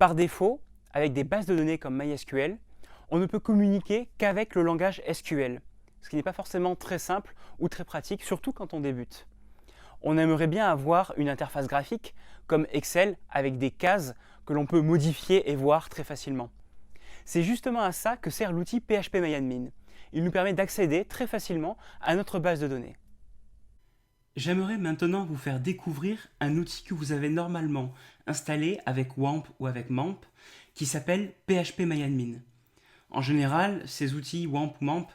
Par défaut, avec des bases de données comme MySQL, on ne peut communiquer qu'avec le langage SQL, ce qui n'est pas forcément très simple ou très pratique, surtout quand on débute. On aimerait bien avoir une interface graphique comme Excel avec des cases que l'on peut modifier et voir très facilement. C'est justement à ça que sert l'outil PHPMyAdmin. Il nous permet d'accéder très facilement à notre base de données. J'aimerais maintenant vous faire découvrir un outil que vous avez normalement installé avec WAMP ou avec MAMP qui s'appelle PHPMyAdmin. En général, ces outils WAMP ou MAMP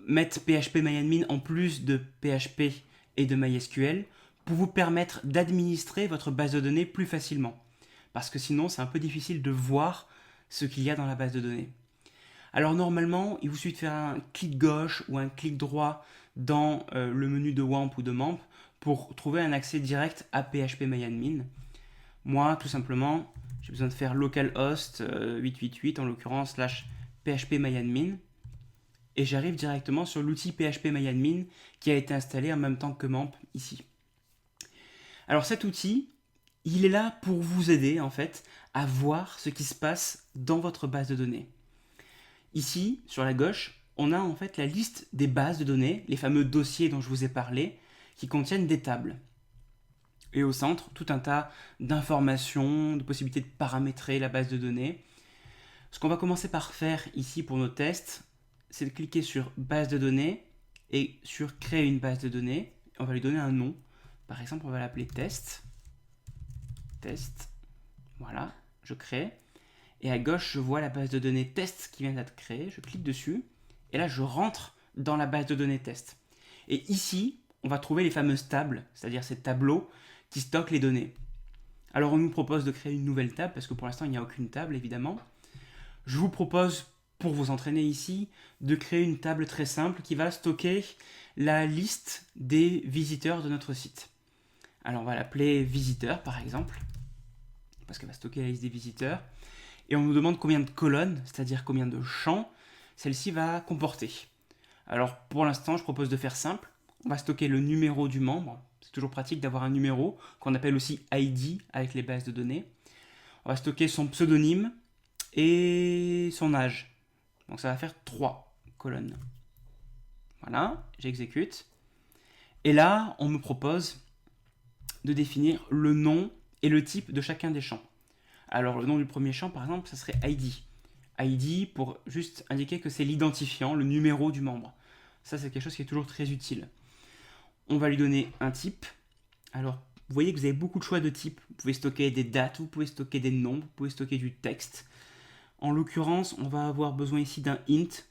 mettent PHPMyAdmin en plus de PHP et de MySQL pour vous permettre d'administrer votre base de données plus facilement. Parce que sinon, c'est un peu difficile de voir ce qu'il y a dans la base de données. Alors normalement, il vous suffit de faire un clic gauche ou un clic droit dans le menu de WAMP ou de MAMP pour trouver un accès direct à PHPMyAdmin. Moi, tout simplement, j'ai besoin de faire localhost 888, en l'occurrence, /PHPMyAdmin. Et j'arrive directement sur l'outil PHPMyAdmin qui a été installé en même temps que MAMP ici. Alors cet outil, il est là pour vous aider en fait à voir ce qui se passe dans votre base de données. Ici, sur la gauche, on a en fait la liste des bases de données, les fameux dossiers dont je vous ai parlé, qui contiennent des tables. Et au centre, tout un tas d'informations, de possibilités de paramétrer la base de données. Ce qu'on va commencer par faire ici pour nos tests, c'est de cliquer sur base de données et sur créer une base de données. On va lui donner un nom. Par exemple, on va l'appeler test. Test. Voilà, je crée. Et à gauche, je vois la base de données test qui vient d'être créée. Je clique dessus. Et là, je rentre dans la base de données test. Et ici, on va trouver les fameuses tables, c'est-à-dire ces tableaux qui stockent les données. Alors, on nous propose de créer une nouvelle table, parce que pour l'instant, il n'y a aucune table, évidemment. Je vous propose, pour vous entraîner ici, de créer une table très simple qui va stocker la liste des visiteurs de notre site. Alors, on va l'appeler visiteurs, par exemple, parce qu'elle va stocker la liste des visiteurs. Et on nous demande combien de colonnes, c'est-à-dire combien de champs, celle-ci va comporter. Alors pour l'instant, je propose de faire simple. On va stocker le numéro du membre. C'est toujours pratique d'avoir un numéro qu'on appelle aussi ID avec les bases de données. On va stocker son pseudonyme et son âge. Donc ça va faire 3 colonnes. Voilà, j'exécute. Et là, on me propose de définir le nom et le type de chacun des champs. Alors le nom du premier champ, par exemple, ça serait ID. ID pour juste indiquer que c'est l'identifiant, le numéro du membre. Ça, c'est quelque chose qui est toujours très utile. On va lui donner un type. Alors, vous voyez que vous avez beaucoup de choix de types. Vous pouvez stocker des dates, vous pouvez stocker des nombres, vous pouvez stocker du texte. En l'occurrence, on va avoir besoin ici d'un int,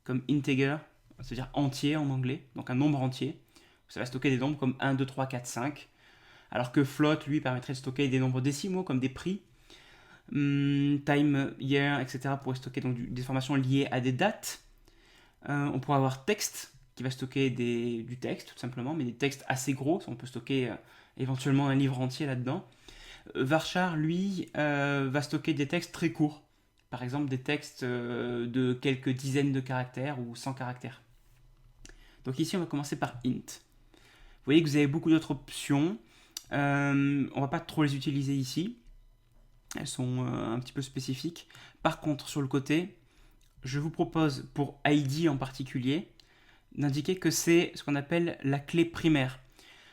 comme integer, c'est-à-dire entier en anglais, donc un nombre entier. Ça va stocker des nombres comme 1, 2, 3, 4, 5. Alors que float, lui, permettrait de stocker des nombres décimaux, comme des prix. Time, year, etc. pour stocker donc des informations liées à des dates. On pourra avoir texte qui va stocker du texte tout simplement, mais des textes assez gros. On peut stocker éventuellement un livre entier là-dedans. Varchar, lui, va stocker des textes très courts. Par exemple, des textes de quelques dizaines de caractères ou 100 caractères. Donc ici, on va commencer par int. Vous voyez que vous avez beaucoup d'autres options. On va pas trop les utiliser ici. Elles sont un petit peu spécifiques. Par contre, sur le côté, je vous propose, pour ID en particulier, d'indiquer que c'est ce qu'on appelle la clé primaire.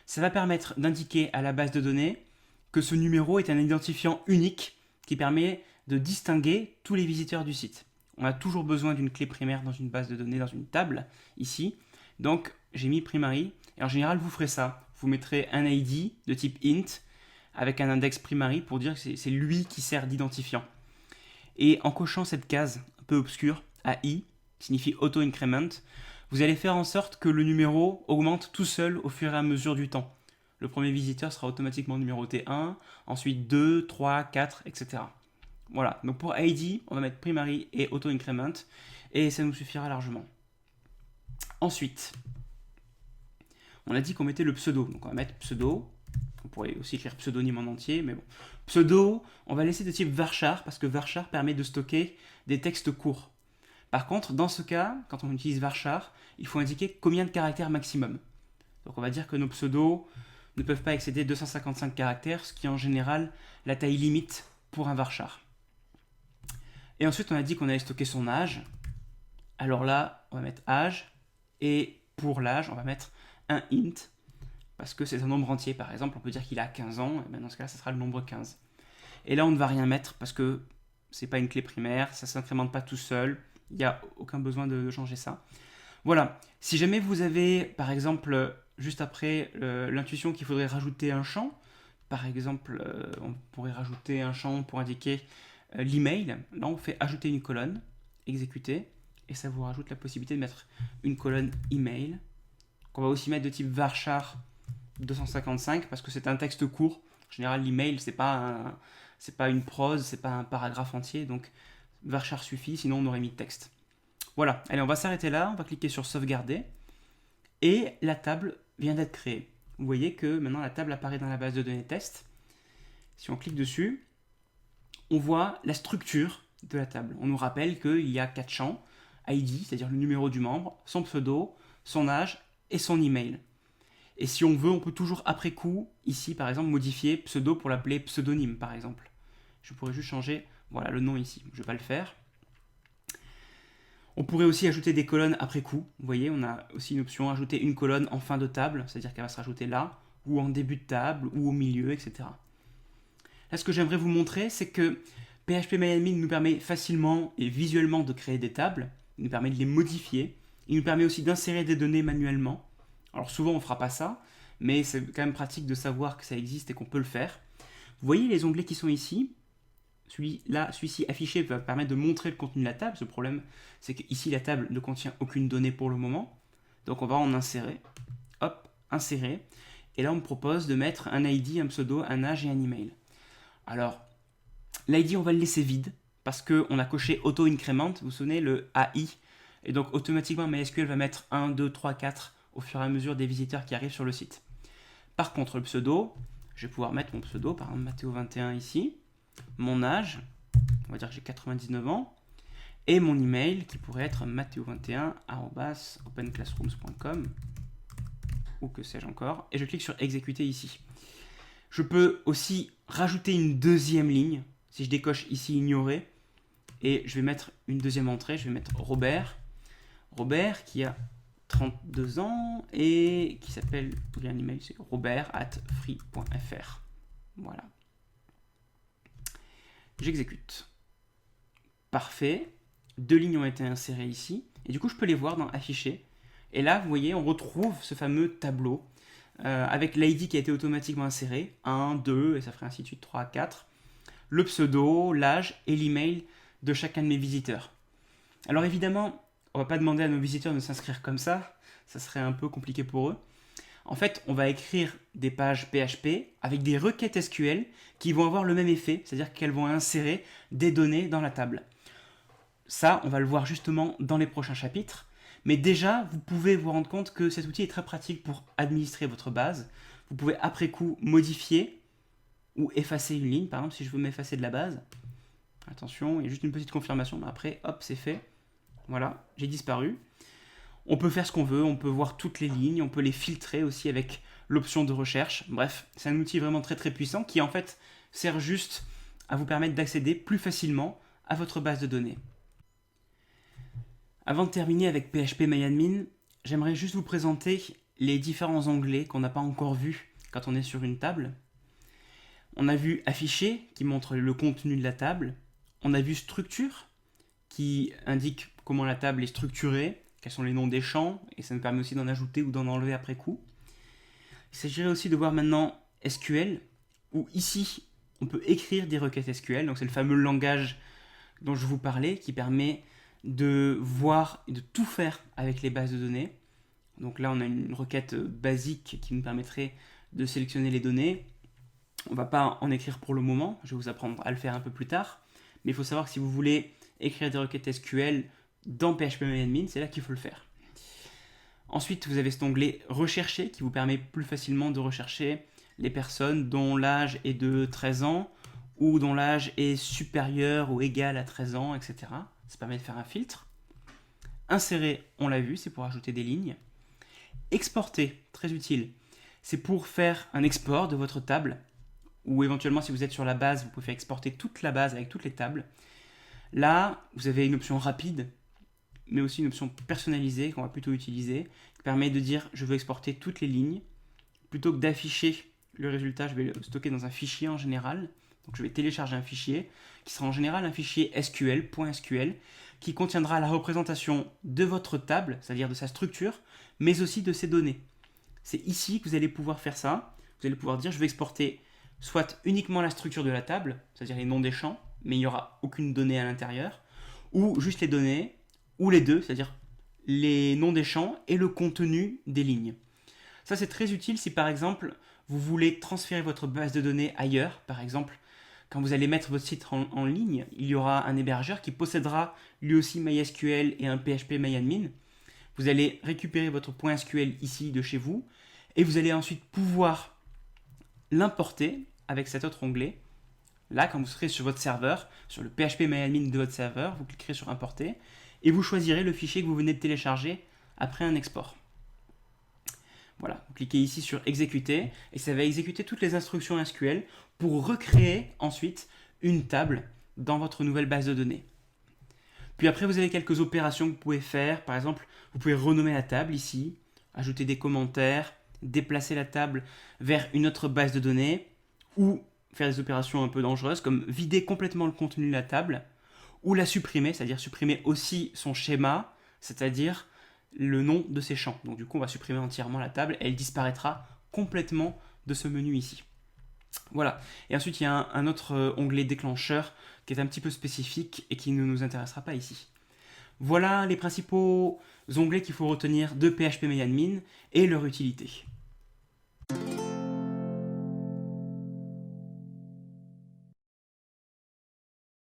Ça va permettre d'indiquer à la base de données que ce numéro est un identifiant unique qui permet de distinguer tous les visiteurs du site. On a toujours besoin d'une clé primaire dans une base de données, dans une table, ici. Donc, j'ai mis primary. Et en général, vous ferez ça. Vous mettrez un ID de type int avec un index primary pour dire que c'est lui qui sert d'identifiant. Et en cochant cette case un peu obscure, AI, qui signifie auto-increment, vous allez faire en sorte que le numéro augmente tout seul au fur et à mesure du temps. Le premier visiteur sera automatiquement numéroté 1, ensuite 2, 3, 4, etc. Voilà, donc pour ID, on va mettre primary et auto-increment, et ça nous suffira largement. Ensuite, on a dit qu'on mettait le pseudo, donc on va mettre pseudo. On pourrait aussi écrire pseudonyme en entier, mais bon. Pseudo, on va laisser de type varchar, parce que varchar permet de stocker des textes courts. Par contre, dans ce cas, quand on utilise varchar, il faut indiquer combien de caractères maximum. Donc on va dire que nos pseudos ne peuvent pas excéder 255 caractères, ce qui est en général la taille limite pour un varchar. Et ensuite, on a dit qu'on allait stocker son âge. Alors là, on va mettre âge. Et pour l'âge, on va mettre un int. Parce que c'est un nombre entier. Par exemple, on peut dire qu'il a 15 ans. Et bien dans ce cas-là, ça sera le nombre 15. Et là, on ne va rien mettre parce que c'est pas une clé primaire. Ça ne s'incrémente pas tout seul. Il n'y a aucun besoin de changer ça. Voilà. Si jamais vous avez, par exemple, juste après l'intuition qu'il faudrait rajouter un champ. Par exemple, on pourrait rajouter un champ pour indiquer l'email. Là, on fait ajouter une colonne, exécuter, et ça vous rajoute la possibilité de mettre une colonne email, qu'on va aussi mettre de type varchar 255, parce que c'est un texte court. En général, l'email, c'est pas une prose, c'est pas un paragraphe entier, donc varchar suffit, sinon on aurait mis texte. Voilà, allez, on va s'arrêter là, on va cliquer sur sauvegarder, et la table vient d'être créée. Vous voyez que maintenant la table apparaît dans la base de données test. Si on clique dessus, on voit la structure de la table. On nous rappelle qu'il y a 4 champs, ID, c'est-à-dire le numéro du membre, son pseudo, son âge et son email. Et si on veut, on peut toujours après coup, ici par exemple, modifier pseudo pour l'appeler pseudonyme par exemple. Je pourrais juste changer voilà, le nom ici, je ne vais pas le faire. On pourrait aussi ajouter des colonnes après coup. Vous voyez, on a aussi une option ajouter une colonne en fin de table, c'est-à-dire qu'elle va se rajouter là, ou en début de table, ou au milieu, etc. Là, ce que j'aimerais vous montrer, c'est que PHP-MyAdmin nous permet facilement et visuellement de créer des tables, il nous permet de les modifier, il nous permet aussi d'insérer des données manuellement. Alors souvent, on ne fera pas ça, mais c'est quand même pratique de savoir que ça existe et qu'on peut le faire. Vous voyez les onglets qui sont ici ? Celui-ci affiché va permettre de montrer le contenu de la table. Ce problème, c'est qu'ici, la table ne contient aucune donnée pour le moment. Donc, on va en insérer. Hop, insérer. Et là, on me propose de mettre un ID, un pseudo, un âge et un email. Alors, l'ID, on va le laisser vide parce qu'on a coché auto-increment. Vous vous souvenez, le AI. Et donc, automatiquement, MySQL va mettre 1, 2, 3, 4 au fur et à mesure des visiteurs qui arrivent sur le site. Par contre, le pseudo, je vais pouvoir mettre mon pseudo, par exemple, Matteo21 ici. Mon âge, on va dire que j'ai 99 ans, et mon email qui pourrait être matteo21@openclassrooms.com ou que sais-je encore, et je clique sur exécuter ici. Je peux aussi rajouter une deuxième ligne, si je décoche ici ignorer, et je vais mettre une deuxième entrée, je vais mettre Robert qui a 32 ans et qui s'appelle, il y a un email, c'est robert@free.fr. Voilà. J'exécute. Parfait. 2 lignes ont été insérées ici. Et du coup, je peux les voir dans Afficher. Et là, vous voyez, on retrouve ce fameux tableau avec l'ID qui a été automatiquement inséré. 1, 2, et ça ferait ainsi de suite 3, 4. Le pseudo, l'âge et l'email de chacun de mes visiteurs. Alors évidemment, on ne va pas demander à nos visiteurs de s'inscrire comme ça. Ça serait un peu compliqué pour eux. En fait, on va écrire des pages PHP avec des requêtes SQL qui vont avoir le même effet, c'est-à-dire qu'elles vont insérer des données dans la table. Ça, on va le voir justement dans les prochains chapitres. Mais déjà, vous pouvez vous rendre compte que cet outil est très pratique pour administrer votre base. Vous pouvez après coup modifier ou effacer une ligne. Par exemple, si je veux m'effacer de la base, attention, il y a juste une petite confirmation, mais après, hop, c'est fait. Voilà, j'ai disparu. On peut faire ce qu'on veut, on peut voir toutes les lignes, on peut les filtrer aussi avec l'option de recherche. Bref, c'est un outil vraiment très très puissant qui en fait sert juste à vous permettre d'accéder plus facilement à votre base de données. Avant de terminer avec PHP-MyAdmin, j'aimerais juste vous présenter les différents onglets qu'on n'a pas encore vus quand on est sur une table. On a vu Afficher qui montre le contenu de la table. On a vu Structure qui indique comment la table est structurée, quels sont les noms des champs, et ça nous permet aussi d'en ajouter ou d'en enlever après coup. Il s'agirait aussi de voir maintenant SQL, où ici, on peut écrire des requêtes SQL, donc c'est le fameux langage dont je vous parlais, qui permet de voir et de tout faire avec les bases de données. Donc là, on a une requête basique qui nous permettrait de sélectionner les données. On ne va pas en écrire pour le moment, je vais vous apprendre à le faire un peu plus tard, mais il faut savoir que si vous voulez écrire des requêtes SQL dans PHP-MyAdmin, c'est là qu'il faut le faire. Ensuite, vous avez cet onglet Rechercher qui vous permet plus facilement de rechercher les personnes dont l'âge est de 13 ans ou dont l'âge est supérieur ou égal à 13 ans, etc. Ça permet de faire un filtre. Insérer, on l'a vu, c'est pour ajouter des lignes. Exporter, très utile, c'est pour faire un export de votre table ou éventuellement si vous êtes sur la base, vous pouvez faire exporter toute la base avec toutes les tables. Là, vous avez une option rapide, mais aussi une option personnalisée qu'on va plutôt utiliser, qui permet de dire je veux exporter toutes les lignes. Plutôt que d'afficher le résultat, je vais le stocker dans un fichier en général. Donc je vais télécharger un fichier qui sera en général un fichier SQL, .SQL, qui contiendra la représentation de votre table, c'est-à-dire de sa structure, mais aussi de ses données. C'est ici que vous allez pouvoir faire ça. Vous allez pouvoir dire je vais exporter soit uniquement la structure de la table, c'est-à-dire les noms des champs, mais il n'y aura aucune donnée à l'intérieur, ou juste les données, ou les deux, c'est-à-dire les noms des champs et le contenu des lignes. Ça, c'est très utile si par exemple vous voulez transférer votre base de données ailleurs. Par exemple, quand vous allez mettre votre site en ligne, il y aura un hébergeur qui possédera lui aussi MySQL et un PHP MyAdmin. Vous allez récupérer votre .SQL ici de chez vous et vous allez ensuite pouvoir l'importer avec cet autre onglet. Là, quand vous serez sur votre serveur, sur le PHP MyAdmin de votre serveur, vous cliquerez sur Importer et vous choisirez le fichier que vous venez de télécharger après un export. Voilà, vous cliquez ici sur exécuter et ça va exécuter toutes les instructions SQL pour recréer ensuite une table dans votre nouvelle base de données. Puis après, vous avez quelques opérations que vous pouvez faire. Par exemple, vous pouvez renommer la table ici, ajouter des commentaires, déplacer la table vers une autre base de données ou faire des opérations un peu dangereuses comme vider complètement le contenu de la table ou la supprimer, c'est-à-dire supprimer aussi son schéma, c'est-à-dire le nom de ces champs. Donc du coup, on va supprimer entièrement la table et elle disparaîtra complètement de ce menu ici. Voilà. Et ensuite, il y a un autre onglet déclencheur qui est un petit peu spécifique et qui ne nous intéressera pas ici. Voilà les principaux onglets qu'il faut retenir de PHP MyAdmin et leur utilité.